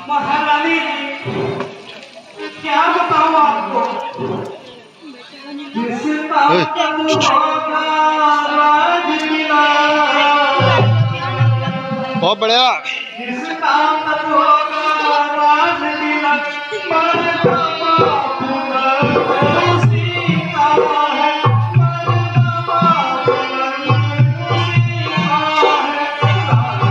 महारानी क्या बताऊं आपको, जिसका कल होगा राज मिला, बहुत बढ़िया। जिसका कल होगा राज मिला, मरना बापुना उसी का है, मरना बापुना उसी का है,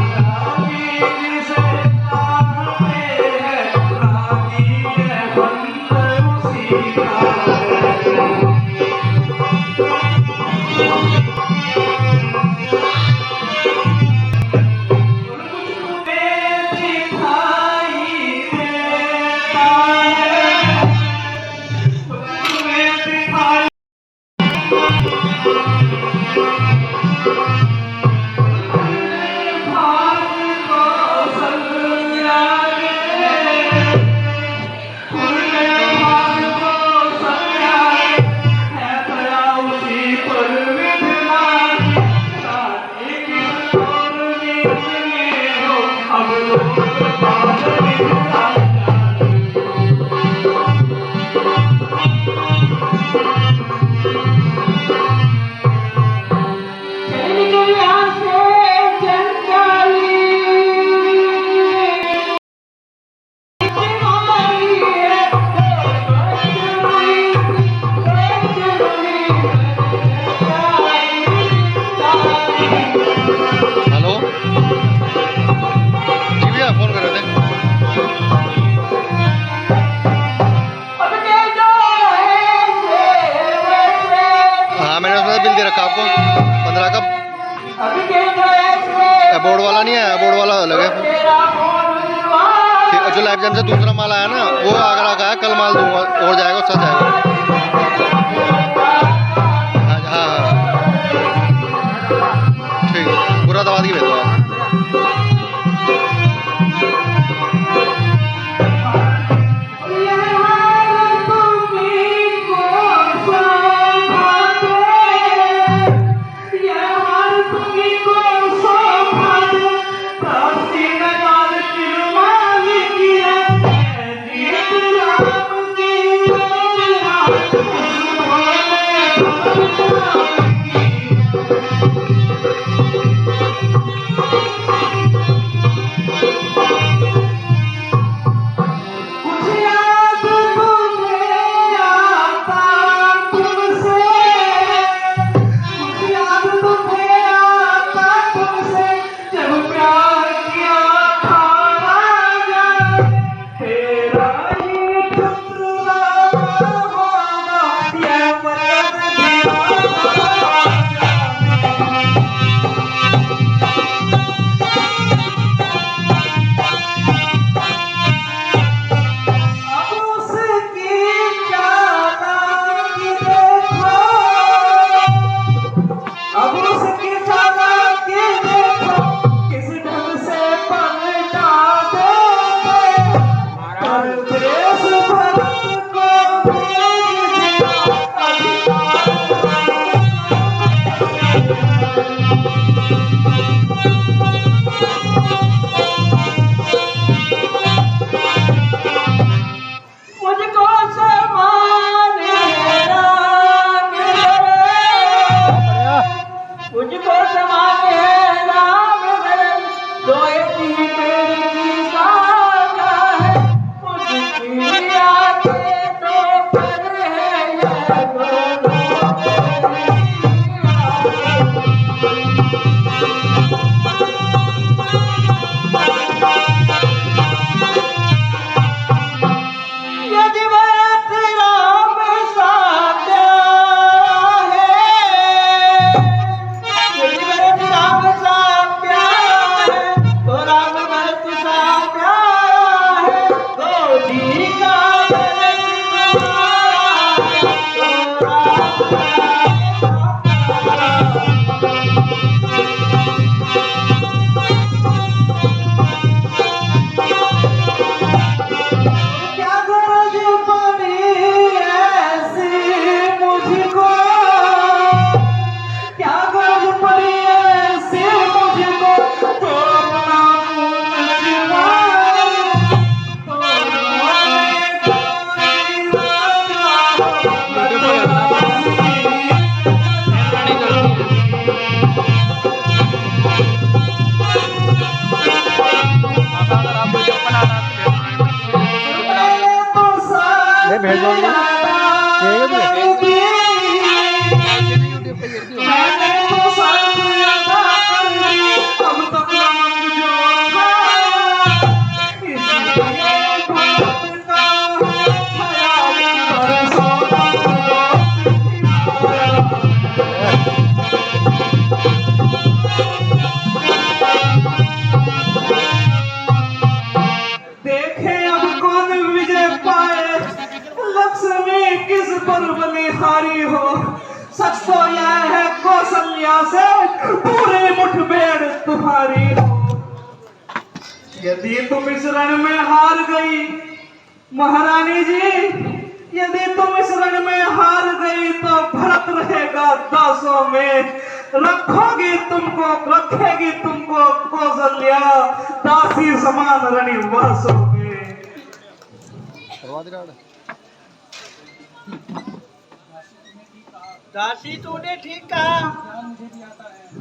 रानी जिसे चाहते हैं, रानी है बंदर उसी का है। हेलो जी भैया, फोन कर रहे थे। हाँ, मैंने उसमें बिल दे रखा आपको 15 का। बोर्ड वाला नहीं है, बोर्ड वाला अलग है। जो लाइफ जैम से दूसरा माल आया ना, वो आगरा का है। कल माल दूंगा और जाएगा, उससे जाएगा। हाँ हाँ, ठीक है, पूरा दवा की भेज दो आप। अरे भेजो मैंने तो शर्त अदा कर ली, अब तक न मंजूर था। इसलिए बात का ख्याल परसों देखे अब कौन विजय पाए, लक्ष्मी किस पर बलिहारी हो। सच तो यह है कौशल्या से पूरे मुठभेड़ तुम्हारी हो। यदि तुम इस रण में हार गई महारानी जी, यदि तुम इस रण में हार गई तो भरत रहेगा दासों में। रखेगी तुमको कौशल्या दासी समान रणिवासों में। दासी तूने ठीक कहा।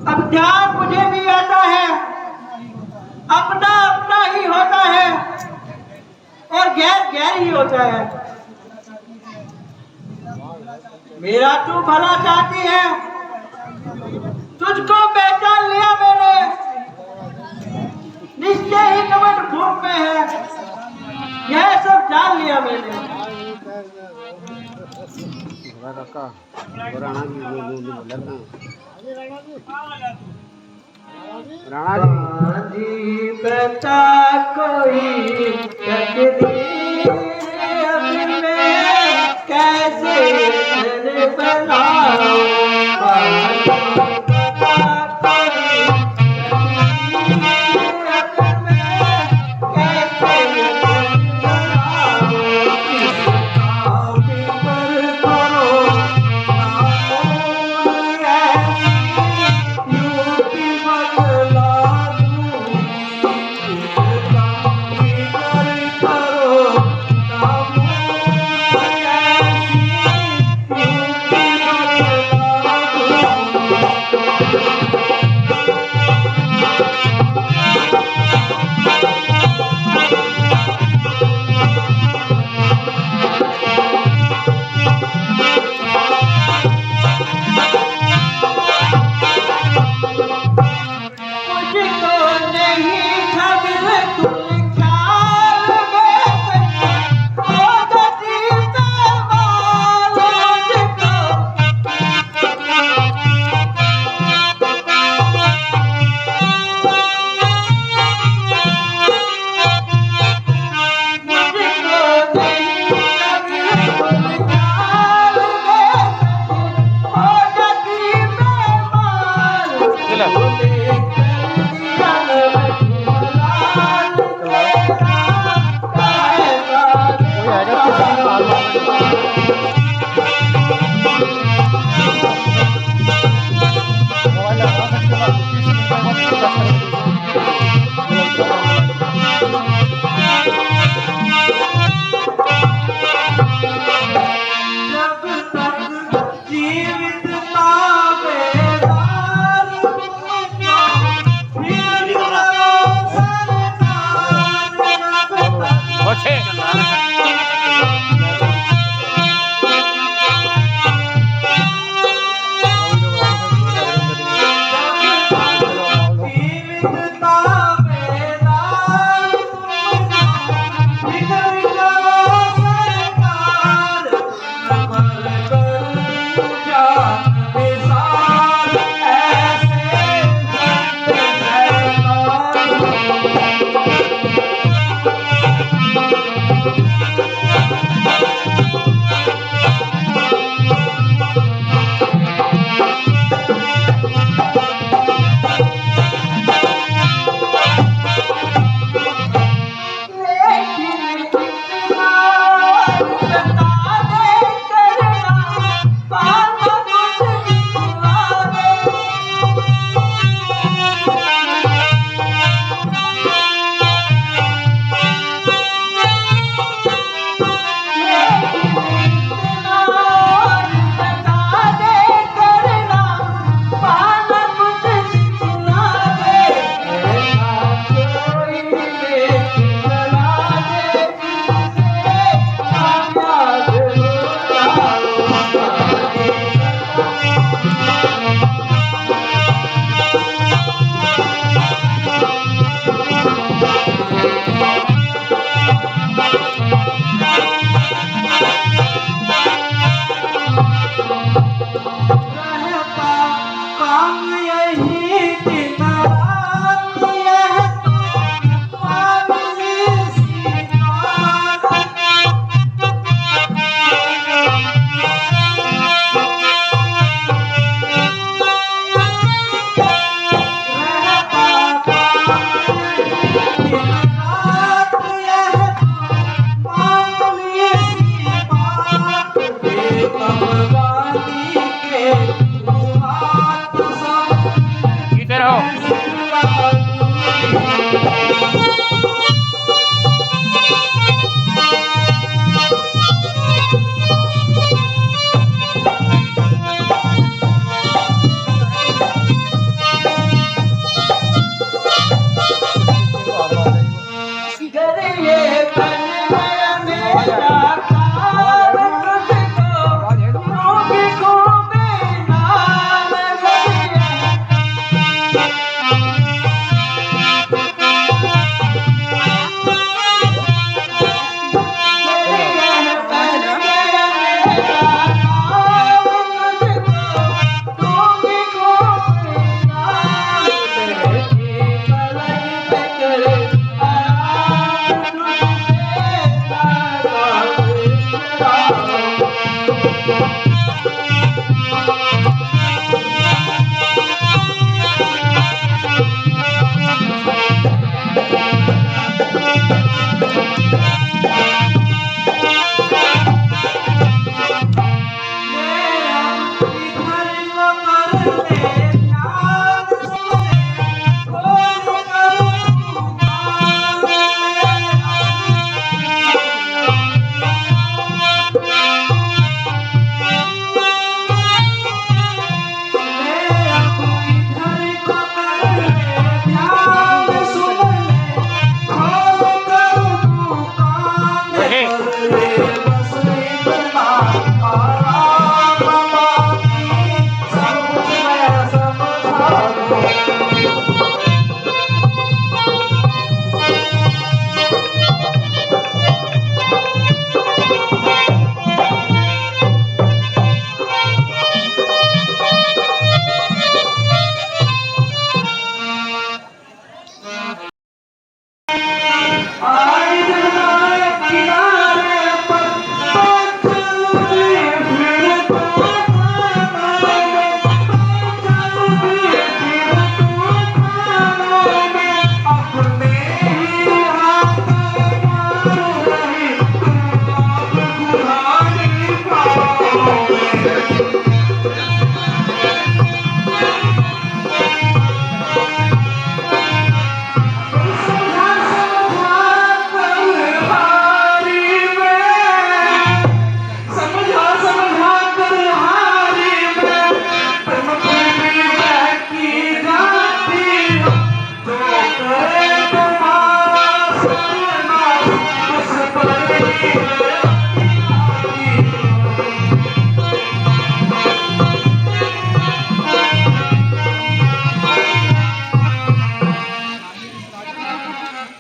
अब ध्यान मुझे भी आता है, अपना अपना ही होता है और गैर गैर ही होता है। मेरा तू भला चाहती है, तुझको पहचान लिया मैंने, निश्चय ही कमट भूख में है, यह सब जान लिया मैंने। जी बता कोई तकदीर अपने कैसे दिल बनाऊं, बता कोई तकदीर अपने कैसे दिल बनाऊं। बदला दूं, रहता काम यही दिन रात यह तो मामूली सी बात। रहता काम यही दिन रात यह तो मामूली सी बात। बेकमगानी के हाथ सब इधर आओ। ये तन में मेरा ख्वाब तुझको रोगी को बेनाम गया। ये तन में मेरा ख्वाब तुझको रोगी को बेनाम तेरी पलक पे करे आराम तुझसे लगा।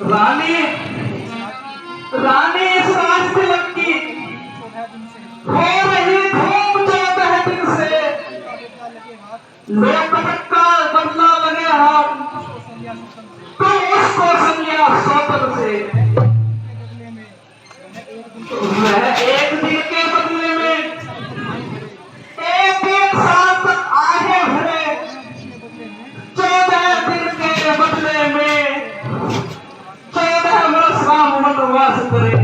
रानी रानी इस राज तिलक की हो रही धूम 14 दिन से लोकटक का बदला लगे हम तो उसको संज्ञा सौतन से वह एक दिन के बदले में एक साल तक आगे भरे 14 दिन के बदले में 14 वर्ष राम वनवास करे।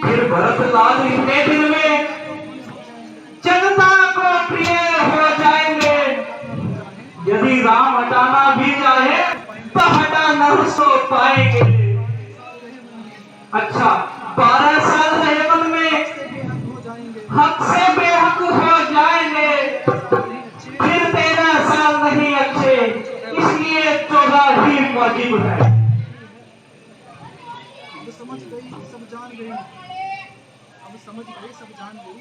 फिर भरत लाल इतने दिन में जनता को प्रिय हो जाएंगे। यदि राम हटाना भी चाहे तो हटा न सो पाएंगे। अच्छा 12 साल रहे मन में हक से बेहक हो जाएंगे। फिर 13 साल नहीं अच्छे, इसलिए 14 ही वाजिब है। समझ गई सब जान गई, अब समझ गई सब जान गई,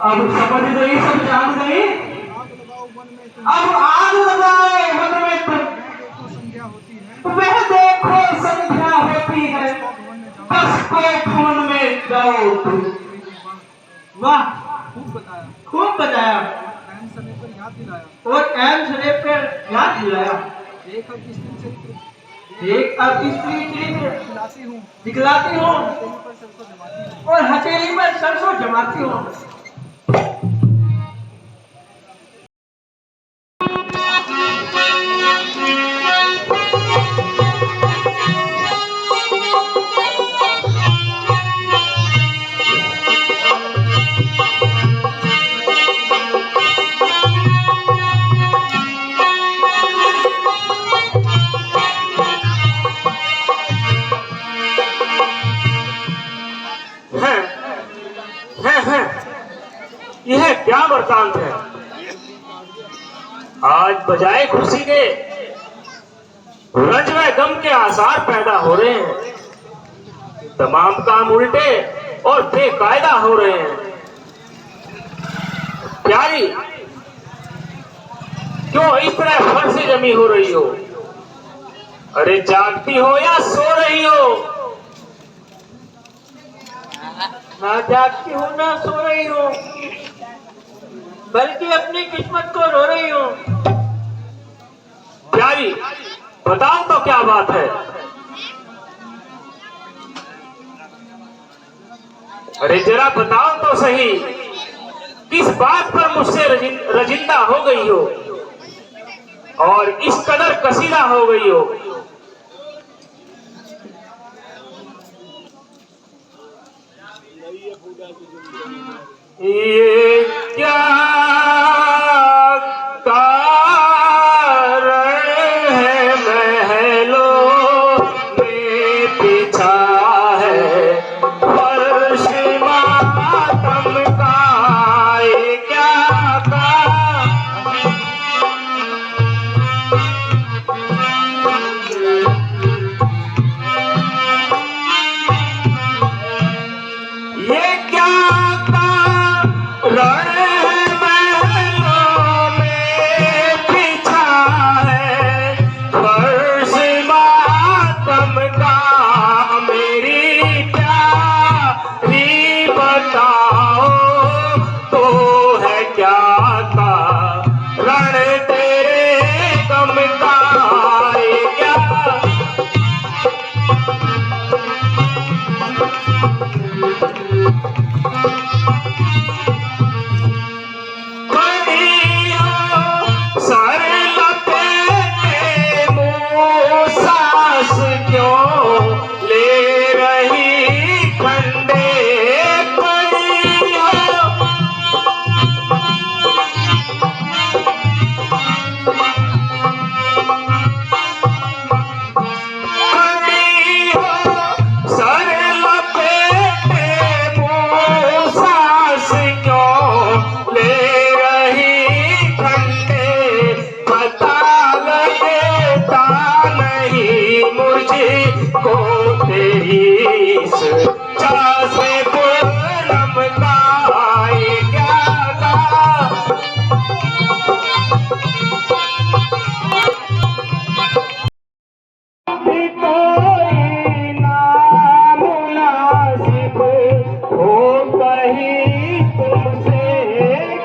अब समझ गई सब जान गई। आग लगाओ वन में तुम, अब आग लगाओ वन में तुम, देखो संध्या होती है, वह देखो संध्या होती है। बस को खून में जाओ तुम। वाह, खूब बताया, खूब बताया टाइम समय पर याद दिलाया। और एम समय पर याद दिलाया। एक अब स्त्री चरित्र एक अब स्त्री चरित्र खिलाती हूँ, दिखलाती हूँ हथेली पर सरसों जमाती हूँ। और हथेली पर सरसों जमाती हूँ। है यह क्या वृतांत है? आज बजाय खुशी के रंज में गम के आसार पैदा हो रहे हैं। तमाम काम उल्टे और बेकायदा हो रहे हैं। प्यारी, क्यों इस तरह फर्श जमी हो रही हो? अरे जागती हो या सो रही हो? ना जागती हूँ ना सो रही हूँ, बल्कि अपनी किस्मत को रो रही हूँ। प्यारी, बताओ तो क्या बात है? अरे जरा बताओ तो सही, किस बात पर मुझसे रजिंदा हो गई हो और इस कदर कसीदा हो गई हो? ये क्या कारण है महलों में बिछा है फर्श मातम का? ये क्या ये क्या कारण है महलों में बिछा है फर्श मातम का? मेरी प्यारी बताओ तो है क्या कारण तेरे गम का? ये क्या खड़ी हो सर लपेटे मुँह, सांस क्यों ले रही ठंडे? खड़ी हो खड़ी हो सर लपेटे मुँह, सांस क्यों ले रही ठंडे? पता लगता नहीं मुझको तेरी इस चाह से पूनम का? ये क्या भी कोई नामुनासिब हो कहीं तुमसे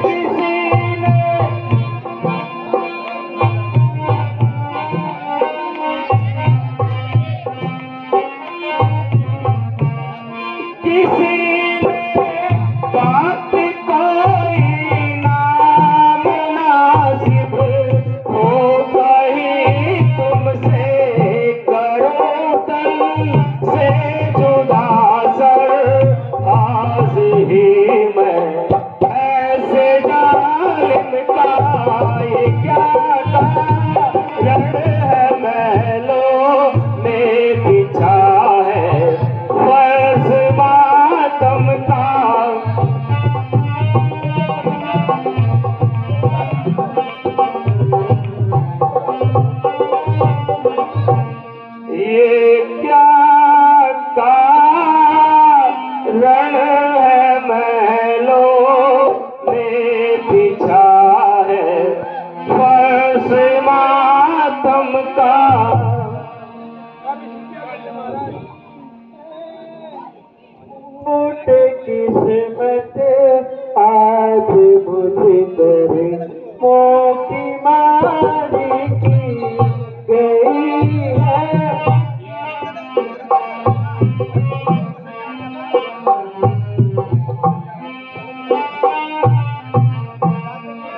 किसी ने? किसी किस्मत आज मुझे करे मोकी मारी की गई है।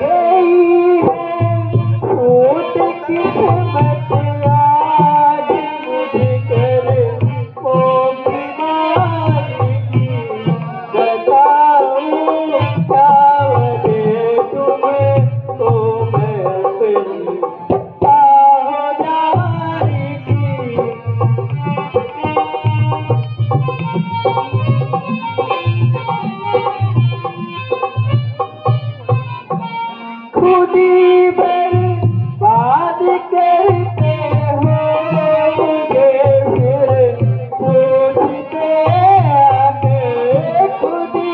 गई है फूट किस्मत आज मुझे करे मोकी मारी की। बताऊं क्या वजह तुम्हें तो मैं अपनी आहो जारी की। खुदी बर्बाद करते हो मुझे फिर पूछते आके। खुदी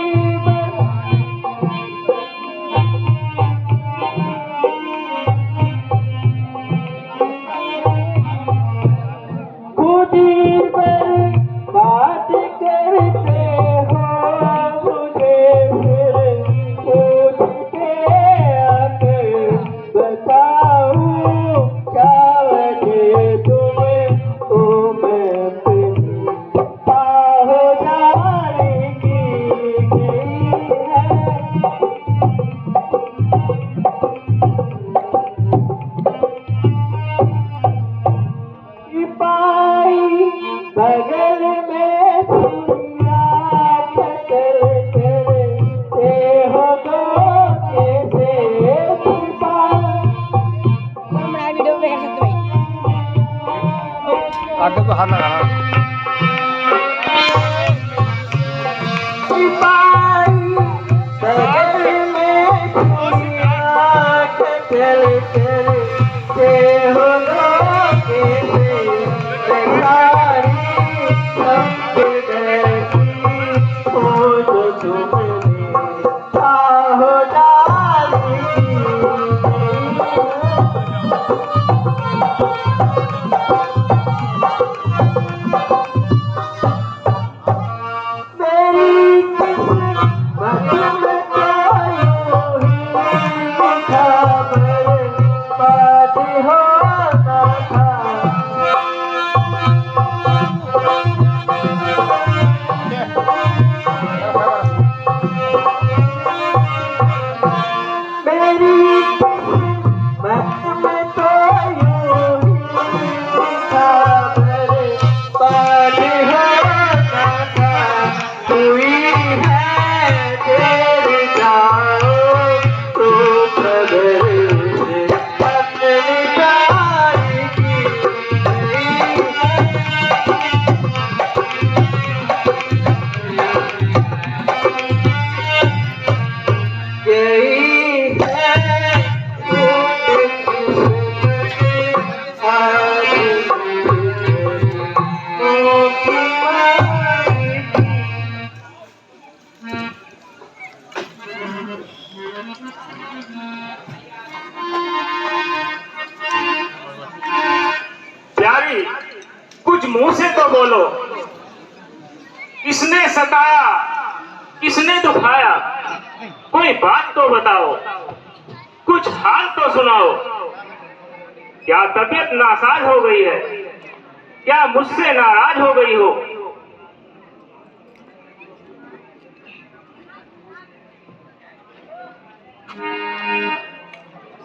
खुदी बर्बाद करते हो मुझे फिर पूछते आके। बताऊं क्या वजह तुम्हें तो मैं अपनी आहो जारी की गई है। सिपाही बगल में सुइया कतर करते हो धोखे से। सिपाही वीडियो पे कर सकते भाई। आगे को हाथ लगाना। सिपाही बगल में सुइया कतर करते हो धोखे से। बेचारी समझ हो जो तुमने आहो जारी की। मेरी किस्मत में तो यूं ही लिखा बर्बाद होना था। मेरी किस्मत में तो यूं ही लिखा बर्बाद होना था। हुई है तेरी जाओ तो कदर से अपनी जारी की गई है। फूट किस्मत आज मुझे मोकी मारी की। प्यारी, कुछ मुंह से तो बोलो। किसने सताया, किसने दुखाया, कोई बात तो बताओ, कुछ हाल तो सुनाओ। क्या तबीयत नासाज हो गई है, क्या मुझसे नाराज हो गई हो?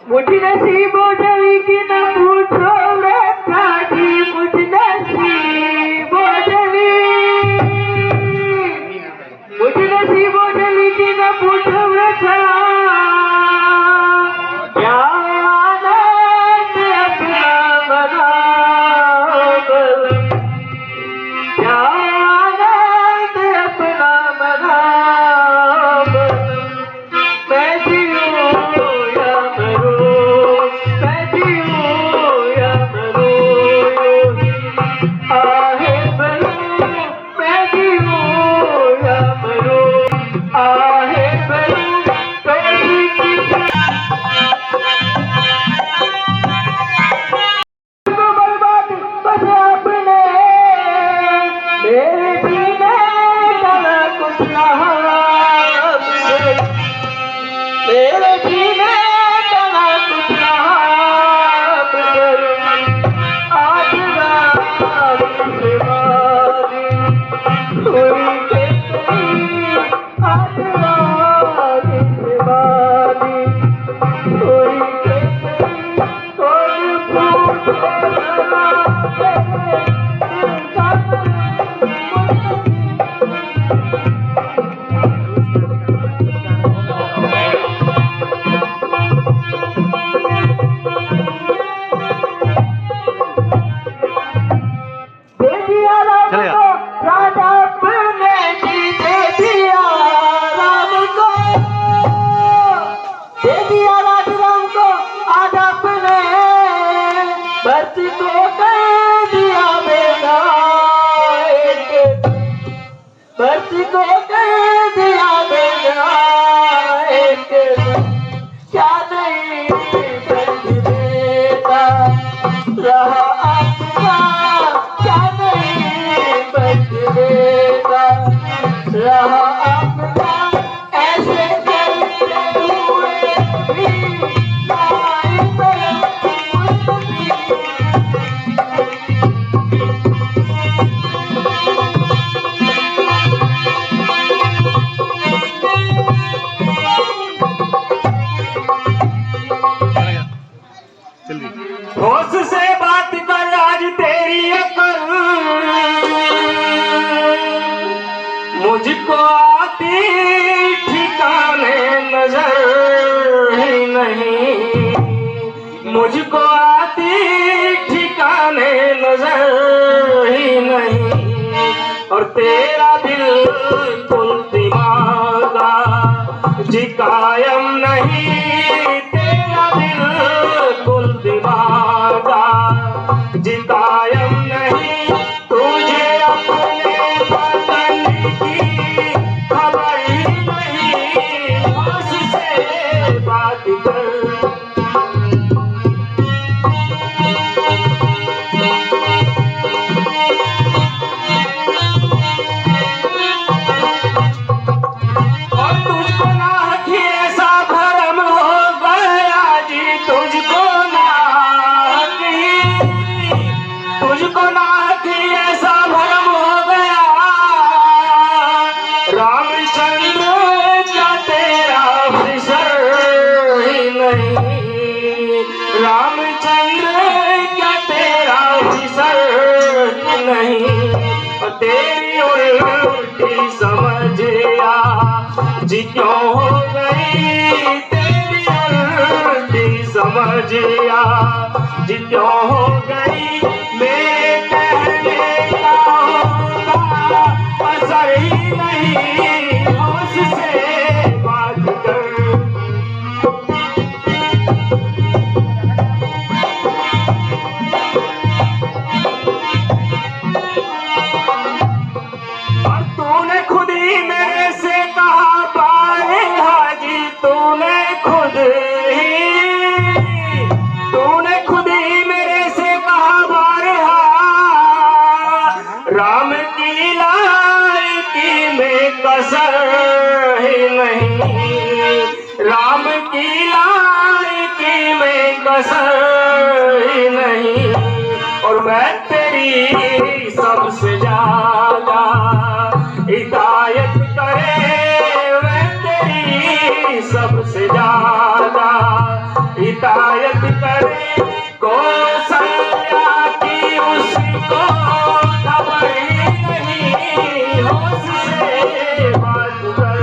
मुझ नसीबों जली की न पूछो रखा जी। मुझ नसीबों जली मुझ नसीबों जली की न पूछो रखा। क्या आनंद अपना मना बलम। क्या आनंद अपना मना बलम। मैं जीऊं या मरूं, मैं जीऊं हुई के आज रात दीवानी हुई के और पूछे जरा तेरे दिल का दे दिया राम चलेगा। को राजा अपने जी दे दिया राम को दे दिया राज राम को आज अपने बस्ती को कह दिया बेटा बस्ती को कह दिया बेटा क्या नहीं बच देता रहा आपका क्या नहीं बच देता रहा आपका ऐसे चलते हुए भी सारी तरफ चल गई। होश से बात कर आज तेरी अकल मुझको आती ठिकाने नजर ही नहीं मुझको आती ठिकाने नजर ही नहीं और तेरा दिल कुल दिमागा जी कायम नहीं तेरा दिल कुल दिमागा जी कायम नहीं तुझे अपने वतन की खबर ही नहीं उससे बात कर और तुझको नाहक ही ऐसा भरम हो गया जी तुझको नाहक ही ऐसा भरम हो गया रामचंद्र क्या तेरा फिसर ही नहीं रामचंद्र क्या तेरा फिसर ही नहीं और तेरी उल्टी समझ आ जी क्यों हो गई तेरी उल्टी समझ आ जी क्यों हो गई मेरे कहने का होगा असर ही नहीं उससे बात कर और तूने खुद ही मेरे से कहा पाए हाजी तूने खुद ही मेरे से कहा बारे राम की लायकी में कसर ही नहीं राम की लायकी में कसर ही नहीं और मैं तेरी सबसे ज्यादा हिदायत करे मैं तेरी सबसे ज्यादा हिदायत करे कौशल्या की उसको खबर ही नहीं होश से बात कर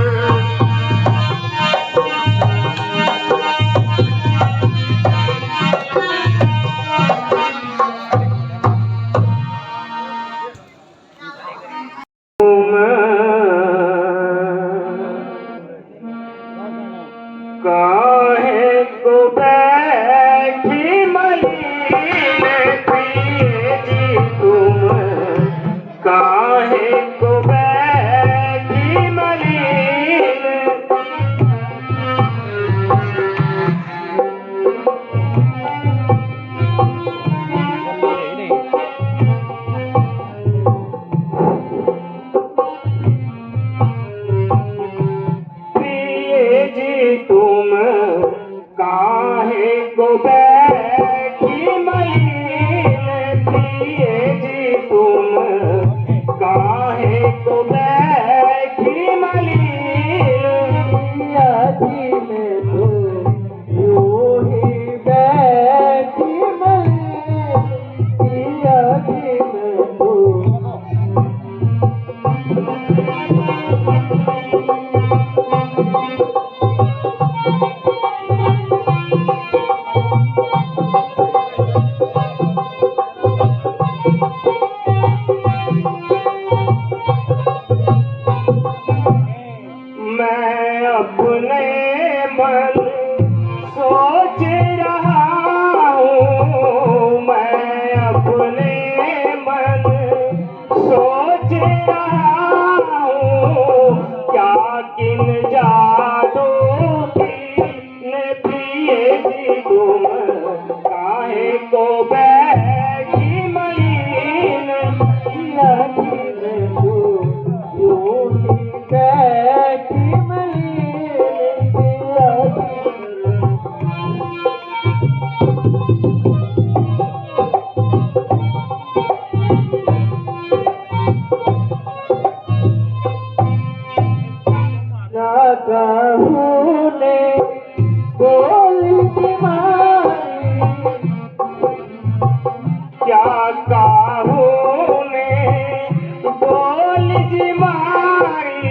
जी मारी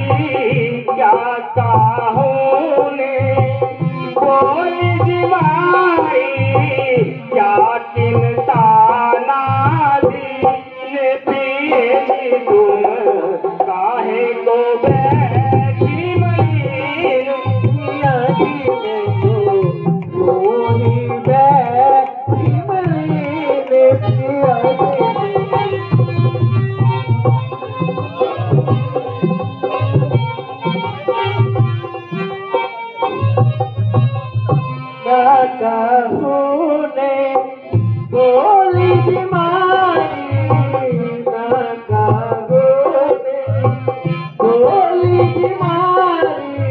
क्या कहूँ ने, बोली जी मारी क्या किनता ना दीन पिए जी तुम काहे को बैठी मलीन पिया जी में तो रोही बैठी मलीन पिया जी कहूने बोली जी मारी कहूने बोली जी मारी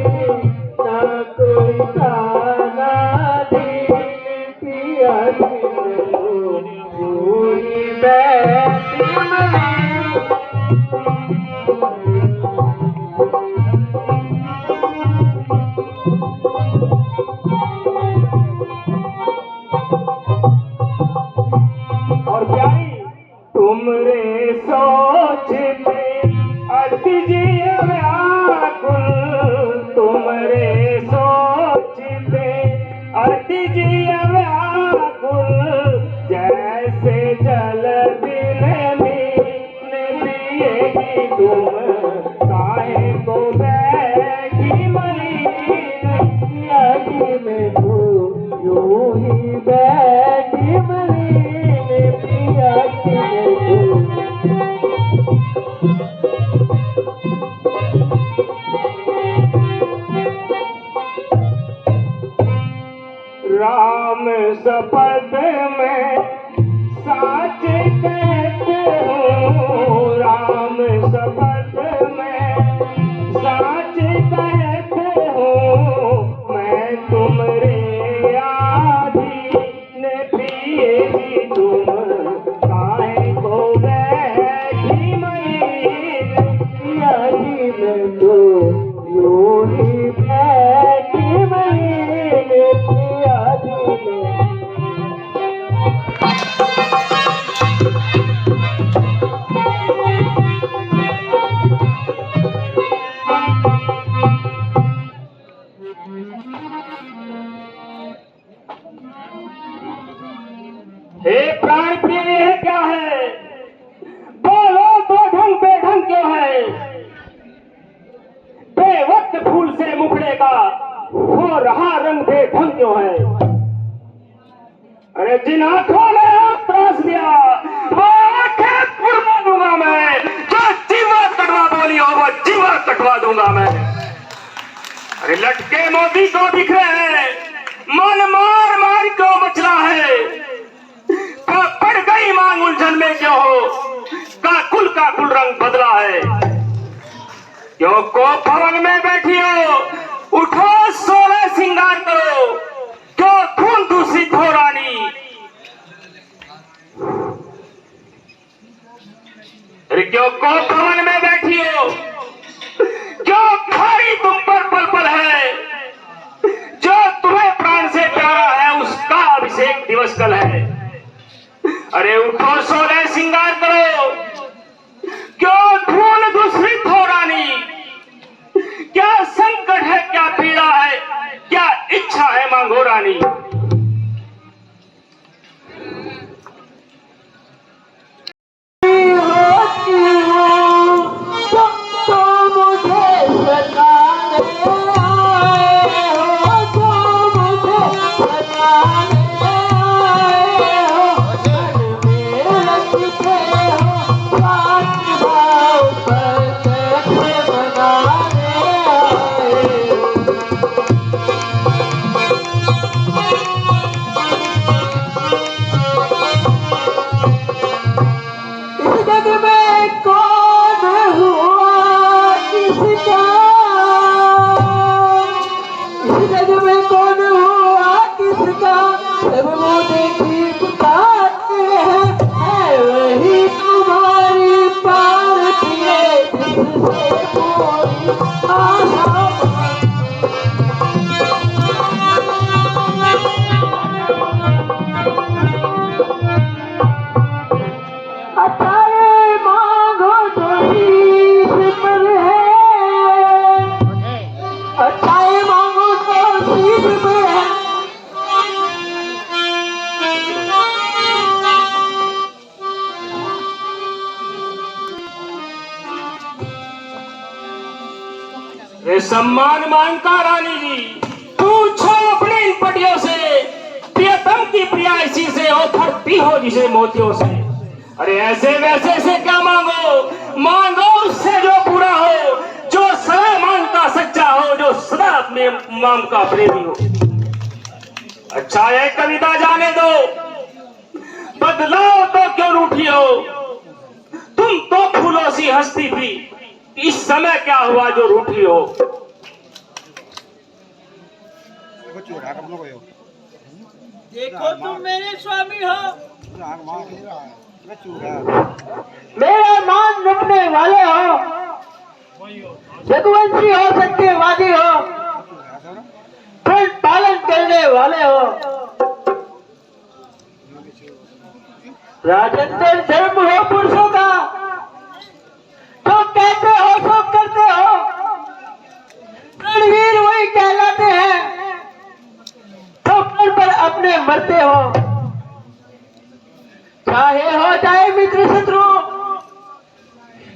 ना कोई खाना दीन पिया जी पूरी बैठी मली और प्यारी तुमरे सोचते अति जी व्याकुल, तुमरे सोचते अति जी व्याकुल, जैसे जल दिन मीन पिएगी तुम काहे को बैठी मलीन पियागी में तू यूं ही बैठी मलीन पियागी में तू। राम शपथ में साच कहते हो, राम शपथ में साच कहते हो, मैं तुमरे आधीन पिएगी तुम काहे को बैठी मलीन पियागी में तो यूं ही बैठी मलीन पियागी में। हे प्राण प्रिय यह क्या है, बोलो दो ढंग बेढंग क्यों है, बेवक्त फूल से मुखड़े का हो रहा रंग बेढंग क्यों है। अरे जिन आंखों ने आप त्रास दिया वो आंखें उड़वा दूंगा मैं, जो जीवा कटवा बोली हो वो जीवा कटवा दूंगा मैं। अरे लटके मोती को दिख रहे हैं, मन मार मार क्यों मचला है, पड़ गई मांग उलझन में क्यों हो, का कुल रंग बदला है। क्यों को भवन में बैठी हो, उठो 16 श्रृंगार करो, क्यों धूल दूषित हो रानी। अरे क्यों को भवन में बैठी हो, क्यों भारी तुम पर पल पल है, जो तुम्हें प्राण से प्यारा है उसका अभिषेक दिवस कल है। अरे उठो 16 श्रृंगार करो, क्यों धूल दूषित हो रानी। क्या संकट है, क्या पीड़ा है, क्या इच्छा है मांगो रानी। रे सम्मान मानता रानी जी, पूछो अपने इन पटियों से, प्रियतम की प्रिया इसी से हो, फटती हो जिसे मोतियों से। अरे ऐसे वैसे से क्या मांगो, मांगो उससे जो पूरा हो, जो सदा मांग का सच्चा हो, जो सदा अपने मांग का प्रेमी हो। अच्छा ये कविता जाने दो, बदलाओ तो क्यों रूठी हो, तुम तो फूलों सी हंसती थी, इस समय क्या हुआ जो रूठी हो। देखो तुम मेरे स्वामी हो, मेरा मान रखने वाले हो, जगवंशी हो, सत्यवादी हो, प्रण पालन करने वाले हो, राजंद्र धर्म हो पुरुषों का, जो कहते हो सो करते हो, रणवीर वही कहलाते हैं तो पर अपने मरते हो। चाहे हो जाए मित्र शत्रु,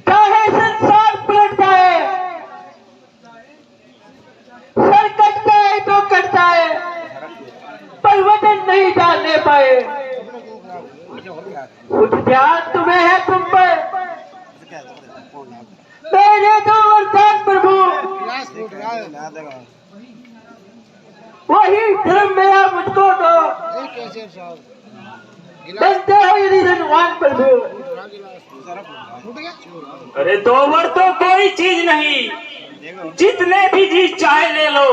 चाहे संसार पलट जाए, सर कट जाए तो कट जाए, पर वचन नहीं डालने पाए। कुछ ध्यान तुम्हें है तुम पर, मेरे दो वरदान प्रभु, वही धर्म मेरा मुझको दो, बनते हो यदि धनवान प्रभु। अरे दो वर तो कोई चीज नहीं, जितने भी जी चाहे ले लो,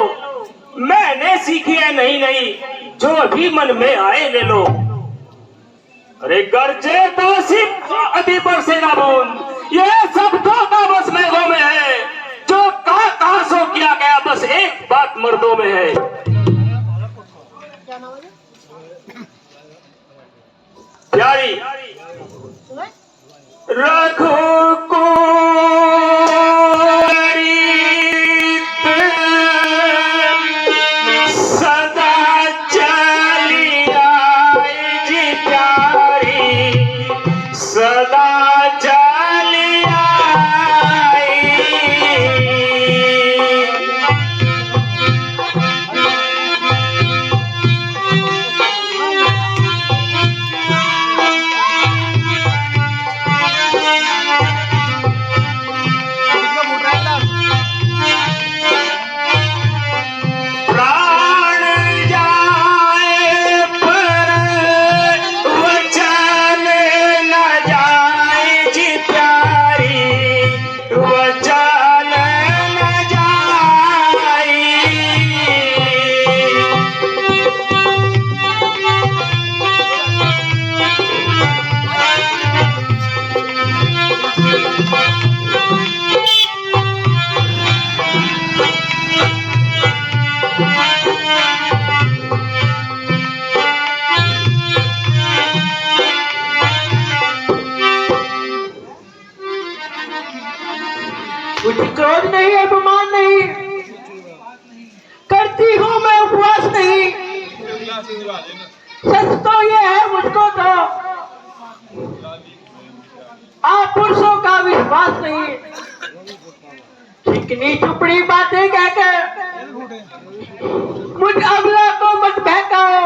मैंने सीखी है नहीं नहीं, जो भी मन में आए ले लो। अरे गर्जे तो सिर्फ अति पर से ना बूंद, ये सब तो का बस मेघों में है, जो कहा सो किया गया, बस एक बात मर्दों में है। प्यारी रखो को कुछ क्रोध नहीं, अपमान नहीं, करती हूँ मैं उपवास नहीं, सच तो ये है मुझको तो आप पुरुषों का विश्वास नहीं। चिकनी चुपड़ी बातें कहकर मुझ अबला को मत बहकाओ,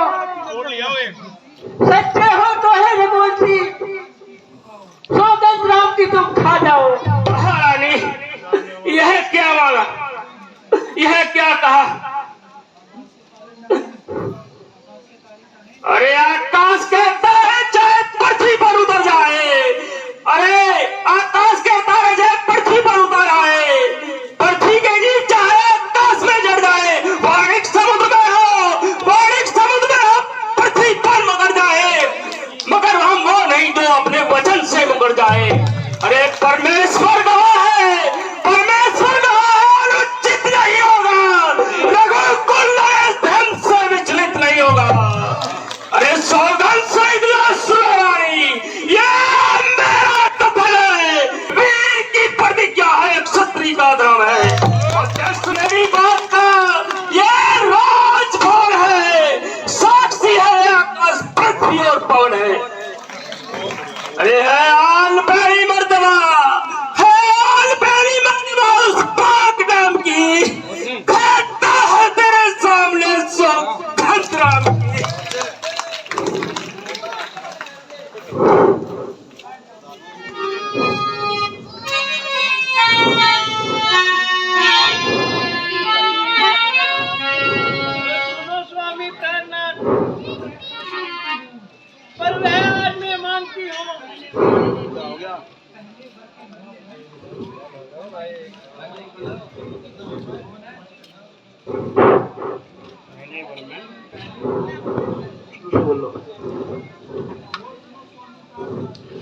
सच्चे हो तो है रघुवंशी, सौगंध राम की तुम खा जाओ। महारानी यह क्या मांगा, यह क्या कहा। अरे आकाश कहता है चाहे पृथ्वी पर उतर जाए, अरे आकाश कहता है चाहे पृथ्वी पर उतर आए, पृथ्वी के जी चाहे आकाश में जड़ जाए, वाणिक समुद्र में हो, वाणिक समुद्र में हो, पृथ्वी पर मगर जाए, मगर हम वो नहीं जो अपने वचन से मुकर जाए। अरे परमेश्वर गवाह है, परमेश्वर गवाह है, अनुचित नहीं होगा, रघुकुल इस धर्म से विचलित नहीं होगा। अरे सौगंध से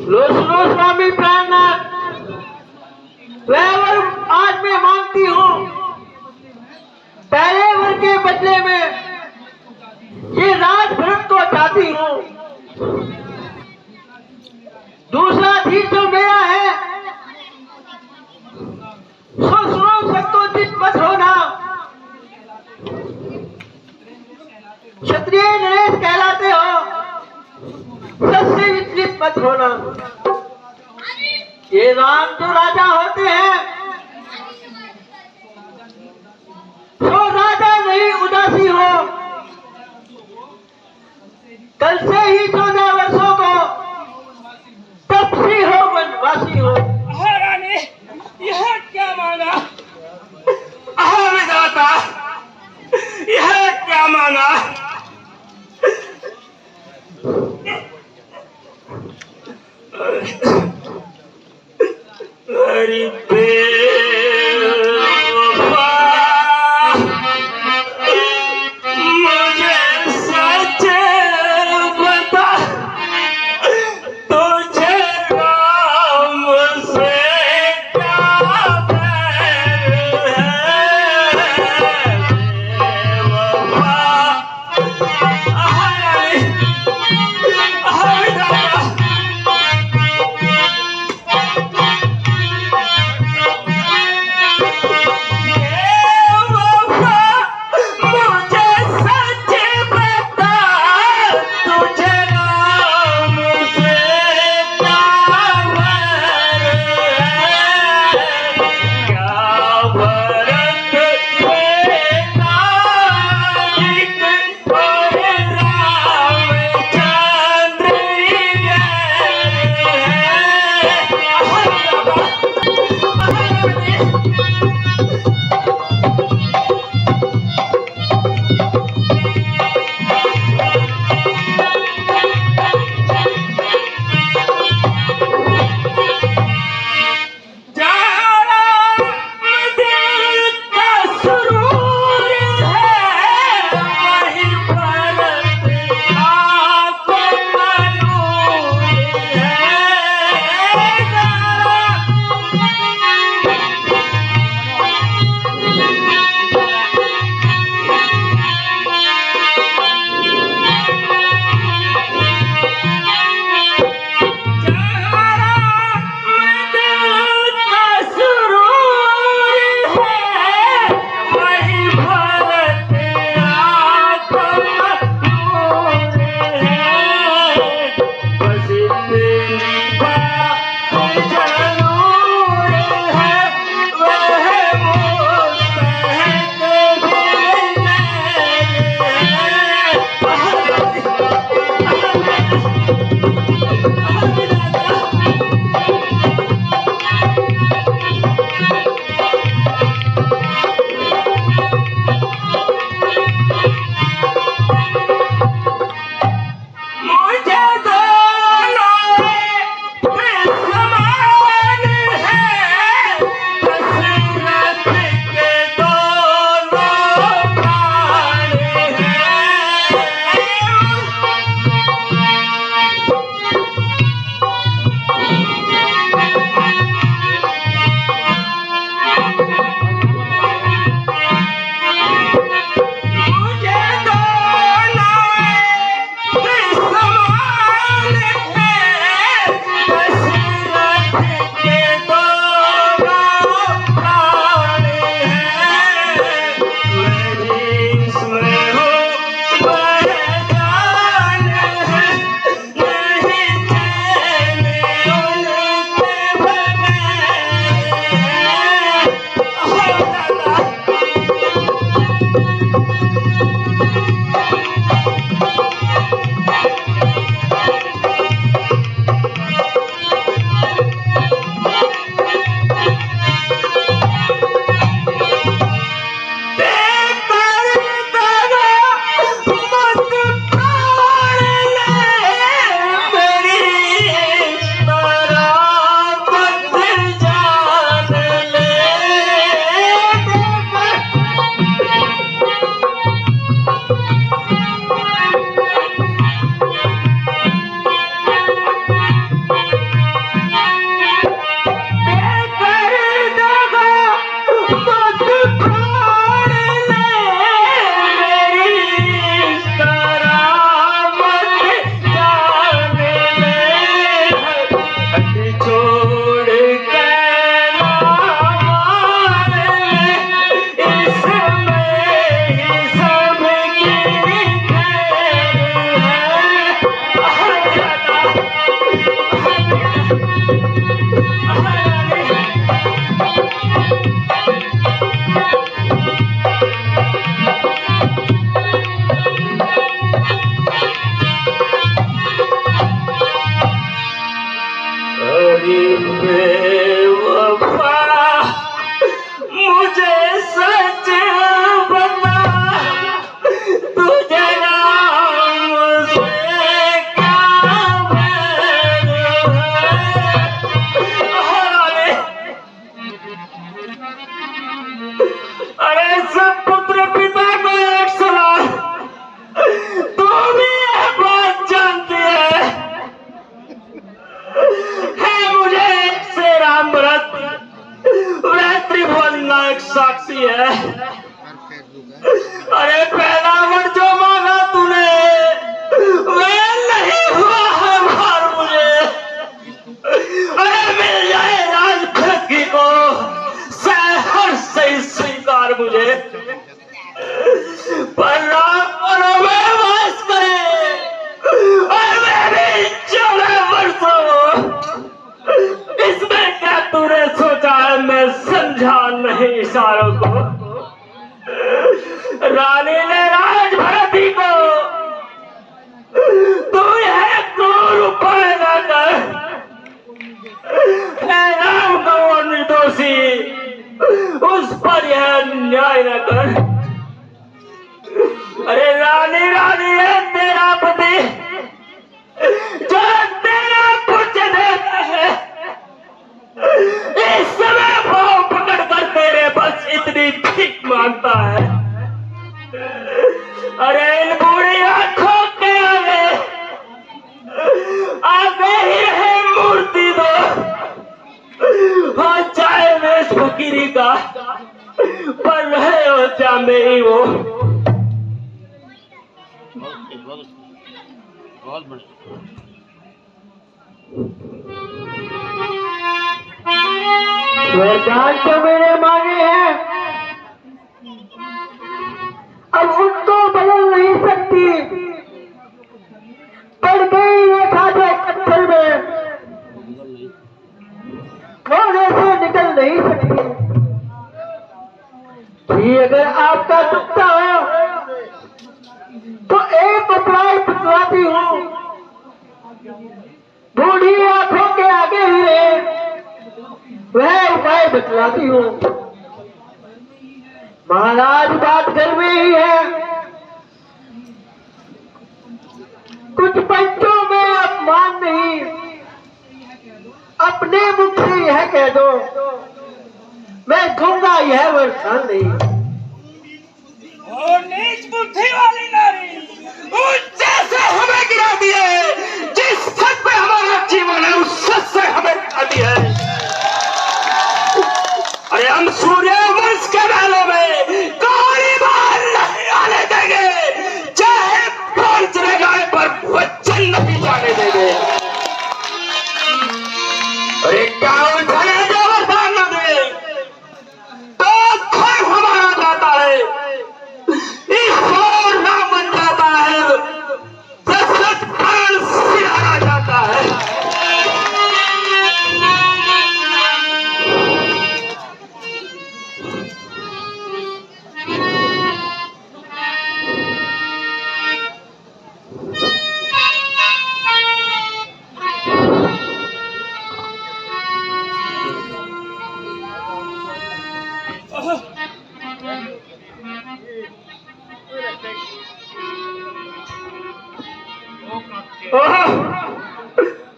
लो सुनो स्वामी प्राणनाथ, वर आज मैं मांगती हूँ। पहले वर के बदले में ये राजभरण को चाहती हूँ। दूसरा धीर जो मेरा है, सो सुनो संकोचित मत होना। क्षत्रिय नरेश कहलाते हो, सबसे विचलित मत होना। ये राम जो राजा होते हैं, तो राजा नहीं उदासी हो। कल से ही 14 वर्षों को तपसी हो, वनवासी हो। महारानी यह क्या मांगा? विधाता यह क्या मांगा? अरे बेवफा, मुझे सच बता, तुझे राम से क्या बैर है? बेवफा, हाय हाय दादा, सब पुत्र पिता को एक सलाह, तू भी यह बात जानती है मुझे एक से राम भरत वह त्रिभुवन नायक साक्षी है। अरे पहला वर जो मांगा तूने वह नहीं हुआ है भार मुझे। अरे मिल जाए राज भरत की को सहर से स्वीकार मुझे, पर राम वनों में वास करे और मैं भी 14 वर्षों। इसमें क्या तूने सोचा है मैं समझा नहीं इशारों को। रानी ने राज भरती को तू यह क्रूर उपाय न कर, राम को निर्दोषी उस पर यह न्याय न कर। अरे रानी रानी है तेरा पति जो तेरा पुण्य देता है, इस समय पाँव पकड़ कर तेरे बस इतनी भीख मांगता है। अरे इन बूढ़ी आंखों के आगे ही रहे मूर्ति दो, हाँ चाहे वेश फकीरी का, पर रहे हो क्या मेरी वो। बहुत बढ़िया। वरदान तो मैंने मांगे हैं, अब उनको बदल नहीं सकती। पड़ गई रेखा जो पत्थर में, कोने से निकल नहीं सकती। कि अगर आपका दुखता हो तो एक उपाय बतलाती हूँ, बूढ़ी आंखों के आगे ही रहे वह उपाय बतलाती हूँ। महाराज बात घर में ही है, कुछ पंचों में अपमान नहीं, अपने मुख से यह कह दो मैं दूंगा यह वरदान नहीं। और नीच बुद्धि वाली नारी ऊंचे से हमें गिरा दिए, जिस छत पे हमारा जीवन है उस छत से हमें गिरा दिया है। अरे हम सूर्य वंश के महलों में कोई बार नहीं आने देंगे, चाहे प्राण चले जाए पर वचन नहीं जाने देंगे। अरे क्या उन्हें जो वरदान न दे तो घर हमारा जाता है, ईश्वर ना बन जाता है, दशरथ प्राण सिराया जाता है।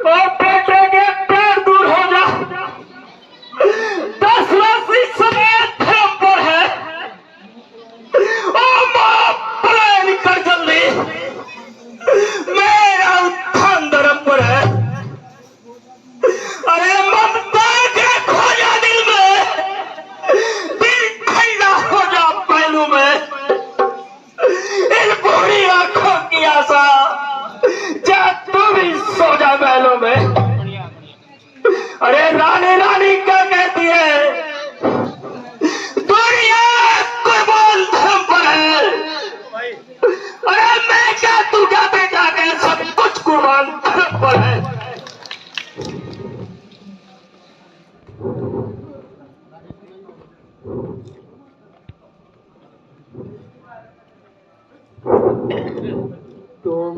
और बेटे के पैर दूर हो जा, 10 वर्ष इस समय धर्म पर है। ओ मां पलायन निकल जल्दी, मेरा उत्थान धर्म पर है। अरे ममता के खो जा दिल में, दिल ठंडा हो जा पहलू में, इन बूढ़ी आंखों की आशा जा तू भी सो जा महलों में। अरे रानी रानी क्या कहती है, दुनिया कुर्बान धर्म पर है। अरे मैं क्या तू क्या बेटा के सब कुछ कुर्बान धर्म पर है। तुम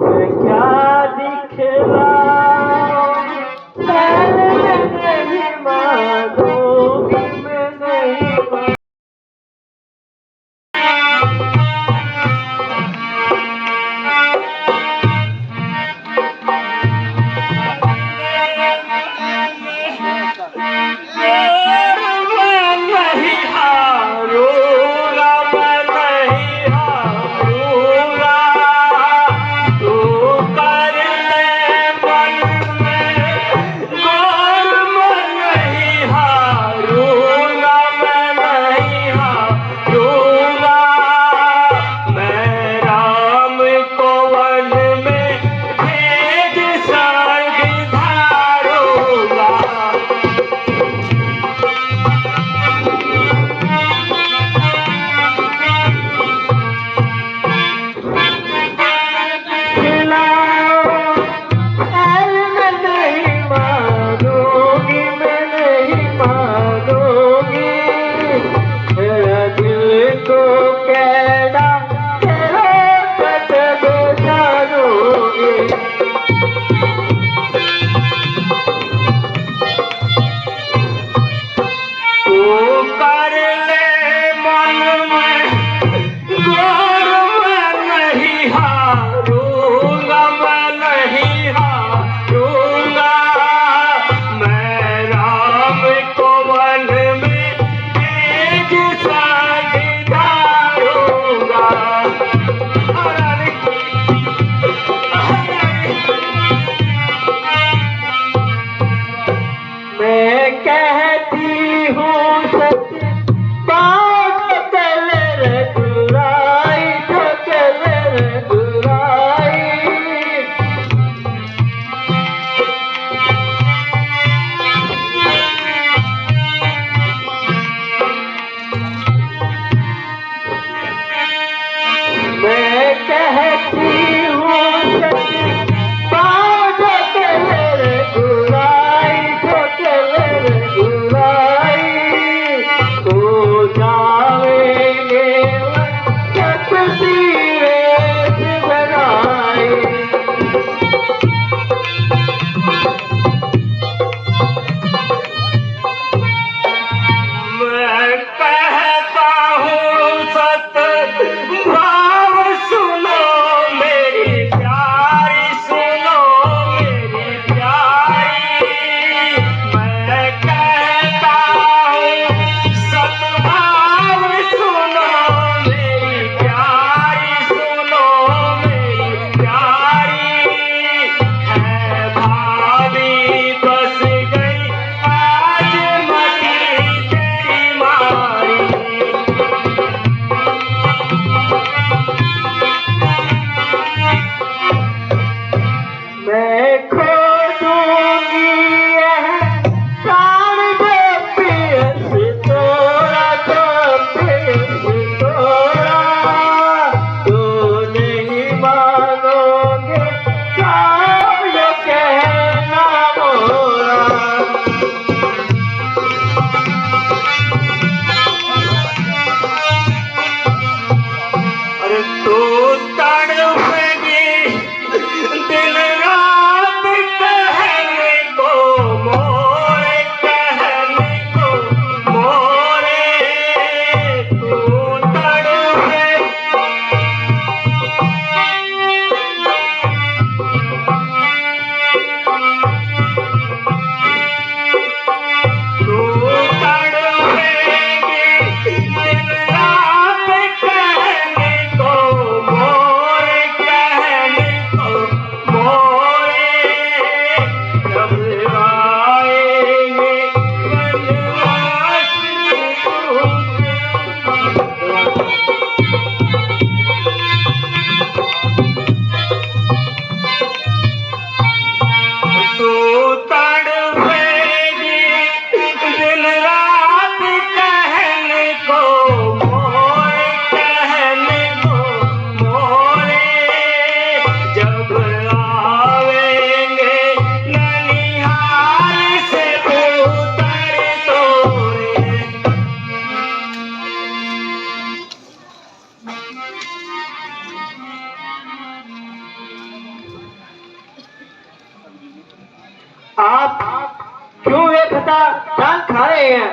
क्यों वे खता जान खा रहे हैं?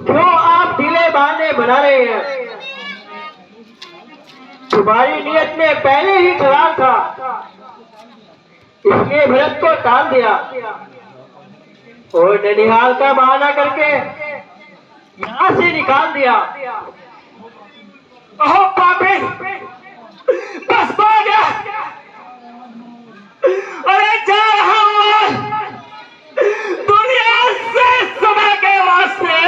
क्यों आप ढीले बहाने बना रहे हैं? तुम्हारी नियत में पहले ही खराब था, इसलिए भरत को टाल दिया और ननिहाल का बहाना करके यहाँ से निकाल दिया। ओह पापी, बस हो गया। अरे जा रहा हूं दुनिया से समय के वास्ते,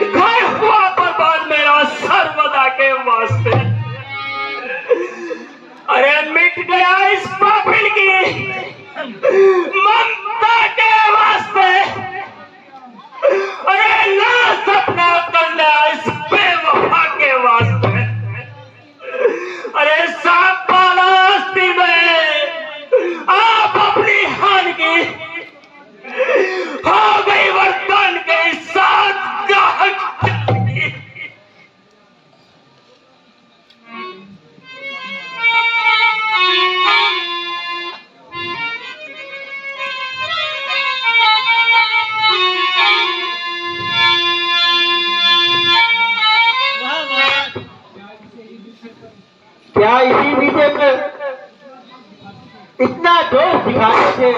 घर हुआ बर्बाद मेरा सर्वदा के वास्ते। अरे मिट गया इस पापिल की ममता के वास्ते। अरे ना सपना करना इस बेवफा के वास्ते। अरे सांप पाला अस्थि में आप अपनी हान की हो गई वर्तमान के साथ गाहक की। क्या इसी बीते पर इतना जोश दिखाते थे?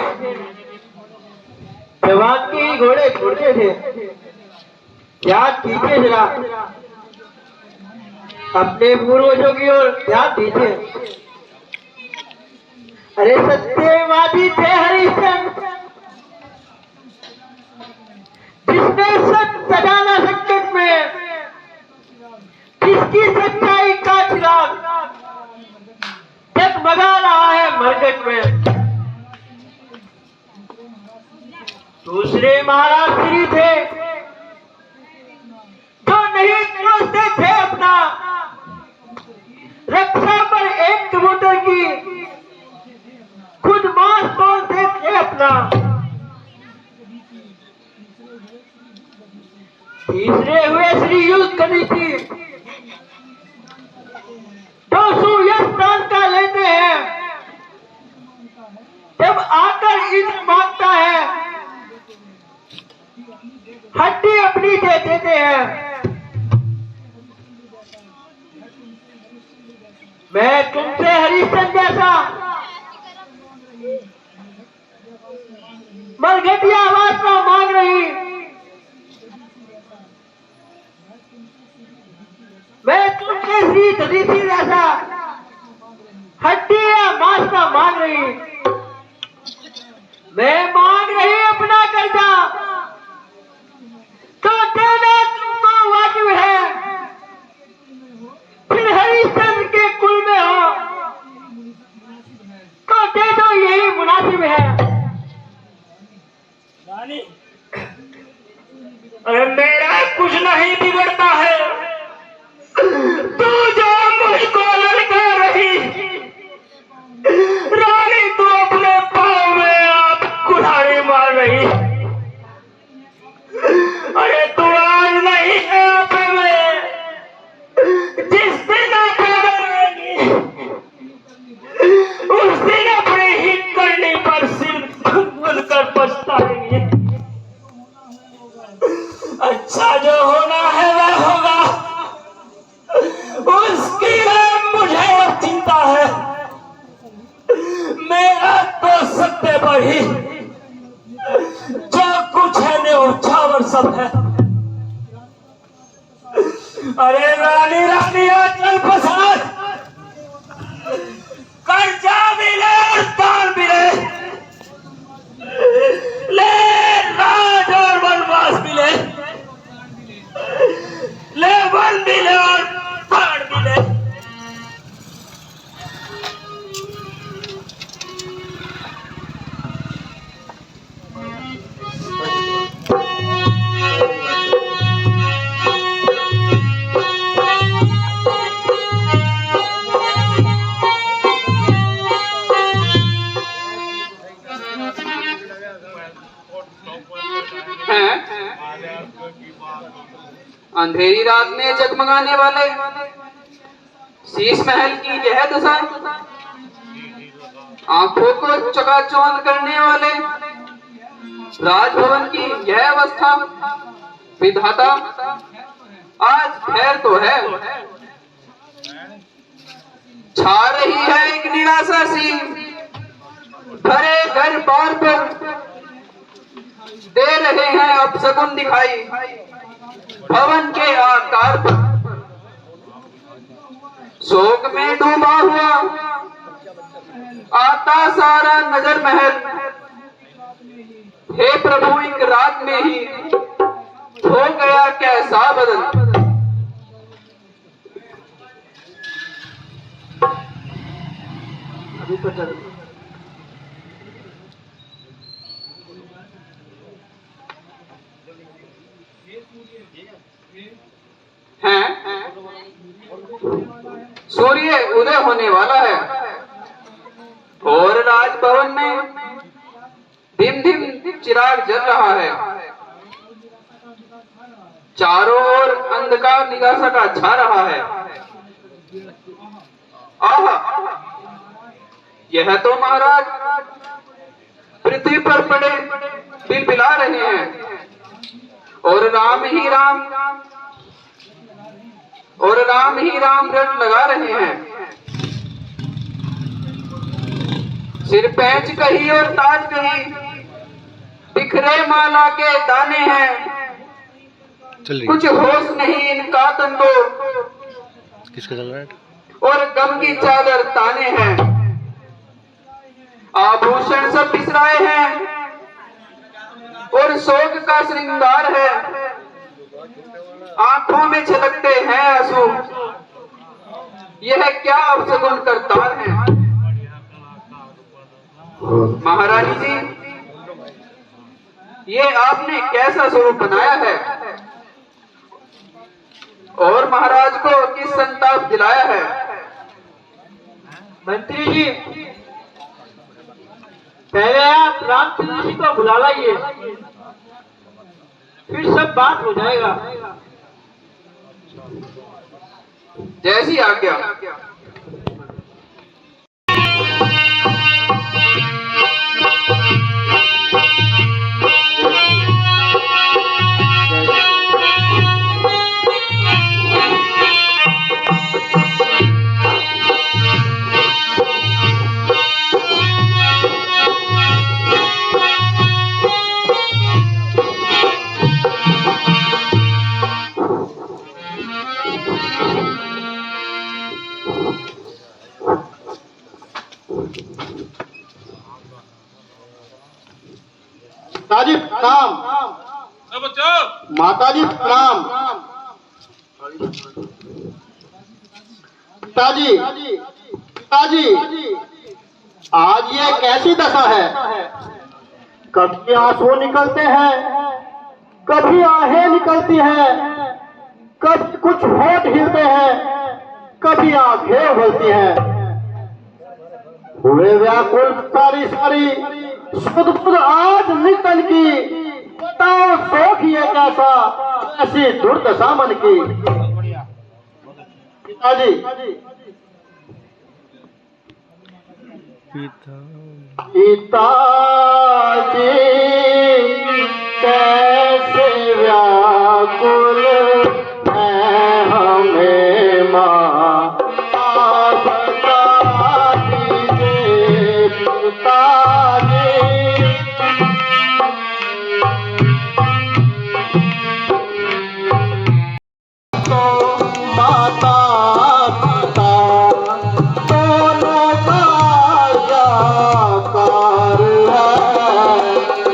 जवान के ही घोड़े छोड़ते थे। याद कीजिए जरा, अपने पूर्वजों की ओर ध्यान दीजिए। अरे सत्यवादी थे हरिश्चंद्र, जिसने सच सजाना संकट में, जिसकी सच्चाई का चिराग जगमगा रहा है मरकट में। दूसरे महाराज श्री थे जो नहीं समझते थे अपना, रक्षा पर एक कबूतर की खुद मांस तोड़ते थे अपना। तीसरे हुए श्री युद्ध करी थी जो सुयश प्राण का लेते हैं, जब आकर इज्जत मांगता है हड्डी अपनी दे देते हैं। मैं तुमसे हरिश्चंद्र जैसा मरघटिया आवाज में मांग रही, मैं तुमसे श्री दधीसी जैसा हड्डी या मांस का मांग रही। मैं मांग रही अपना कर्जा, तो देना तुमको वाजिब है। फिर हरिश्चंद्र के कुल में हो तो दे दो, यही मुनासिब है। रानी, अरे मेरा कुछ नहीं बिगड़ता है, तू जो मुझको ललकार रही। रानी तू अपने पाँव में आप कुल्हाड़ी मार रही। अरे तू आज नहीं है आपे में, जिस दिन आपे रहेगी उस दिन अपनी ही करनी पर सिर खुलकर पछताएंगी। अच्छा जो होना है वह होगा, उसकी मुझे और चिंता है। मेरा तो सत्य पर ही जो कुछ है न्योछावर सब है। अरे रानी रानी चल पसार, कर्जा मिले और दान मिले, ले राज और वनवास मिले, ले वन मिले और प्राण मिले। अंधेरी रात में जगमगाने वाले शीश महल की यह दशा, आंखों को चकाचौंध करने वाले राजभवन की यह अवस्था। विधाता, आज खैर तो है, छा रही है एक निराशा सी, भरे घर बार पर दे रहे हैं अपशगुन दिखाई, भवन के आकार पर। शोक में डूबा हुआ आता सारा नजर महल, हे प्रभु एक रात में ही हो गया कैसा बदल। अभी तो चल हैं, सूर्य उदय होने वाला है और राजभवन में धिम धिम चिराग जल रहा है। चारों ओर अंधकार निगासा का छा रहा है। आहा, यह तो महाराज पृथ्वी पर पड़े बिलबिला रहे हैं और राम ही राम रट लगा रहे हैं। सिर पैंच कहीं और ताज कहीं, बिखरे माला के दाने हैं, कुछ होश नहीं इनका तन को, किसका चल रहा है? और गम की चादर ताने हैं। आभूषण सब बिसराए हैं और शोक का श्रृंगार है, आंखों में छलकते हैं आंसू, यह क्या अपशगुन करतार है। महारानी जी, ये आपने कैसा स्वरूप बनाया है और महाराज को किस संताप दिलाया है। मंत्री जी, पहले आप रामचंद्र जी को बुला लाइए, फिर सब बात हो जाएगा। जैसी आज्ञा। पिताजी प्रणाम। माताजी प्रणाम। पिताजी, पिताजी, आज ये कैसी दशा है? कभी आंसू निकलते हैं, कभी आहें निकलती हैं, कभी कुछ होठ हिलते हैं, कभी आंखें उगलती हैं। हुए व्याकुल सारी सारी सुध आज निकल की, बताओ शोक ये कैसा, ऐसी दुर्दशा मन की। पिताजी, पिताजी कैसे व्याकुल है हमें माँ, बता दीजिए पिताजी। तो माता पिता दोनों का याकार है,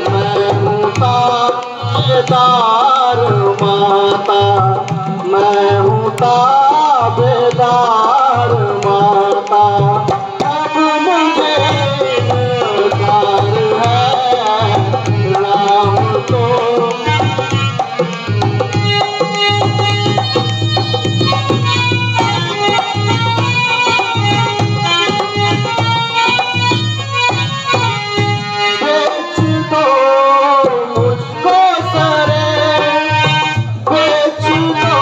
मैं हूँ ताबेदार माता, मैं हूँ ताबेदार माता। अब मुझे प्यार है राम तो। बेच दो मुझको सरे, बेच दो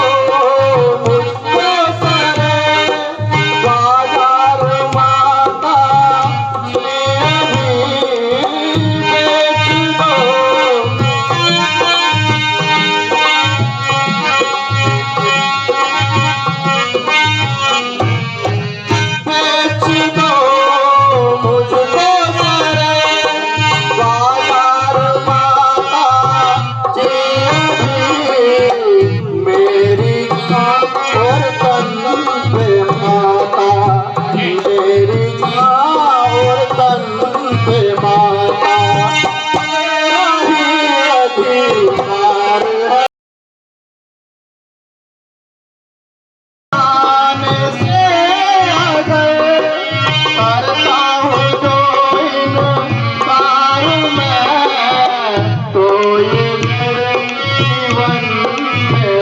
मुझको सरे,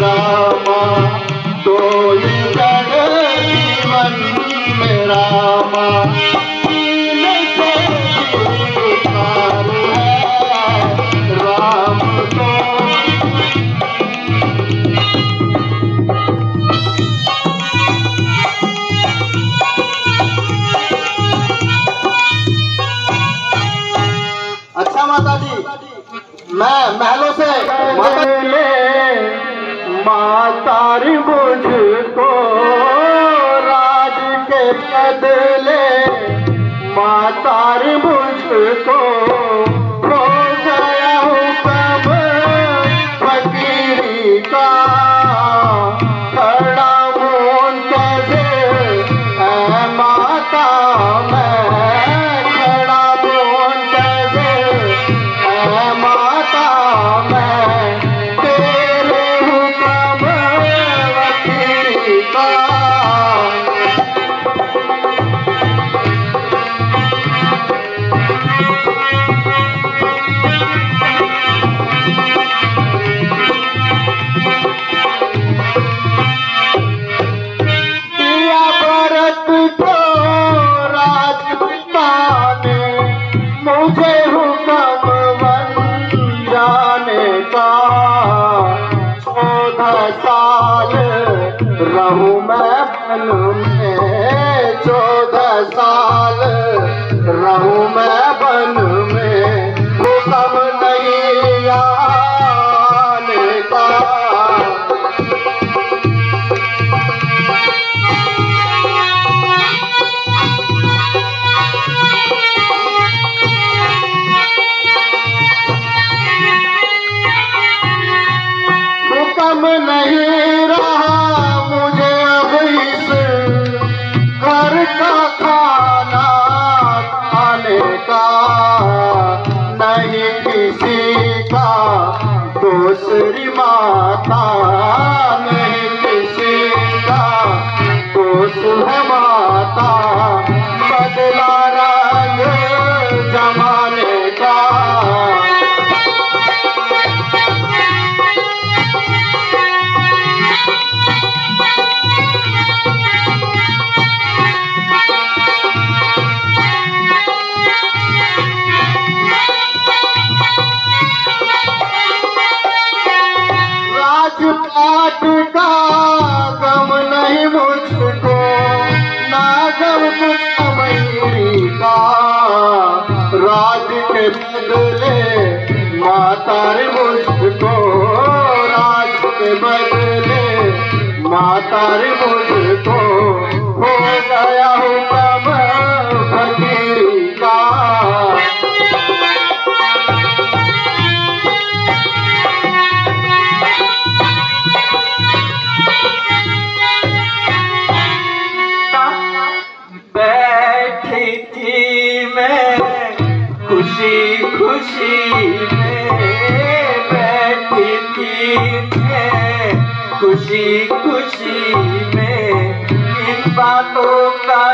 रामा कोई जग जीवन में रामा दीन से पुकार है राम को। अच्छा माता जी, मैं महलों से मातारी मुझको राज के बदले मातारी मुझको हो गया हूँ कब फकीरी का खड़ा मुंतज़िर है माता मैं खड़ा मुंतज़िर है माता मैं तेरे हुक्म वकील का। दिया व्रत को राजपिता ने मुझे हुक्म बन जाने का 14 साल रहूं मैं बन में 14 साल रहूं मैं बन में हुक्म नहीं आने का। हुक्म नहीं रहा मुझे अब इस घर का खाना खाने का नहीं किसी का दूसरी माता नहीं किसी का दोष है माता बदला रंग जमाने का। राजपाट का गम नहीं मुझको ना गम कुछ अमीरी का राज के बदले माता रे मुझको राज के बदले माता रे मुझको हो गया हुक्म फकीरी का। बैठी थी मैं खुशी खुशी में बैठी थी मैं खुशी खुशी में इन बातों का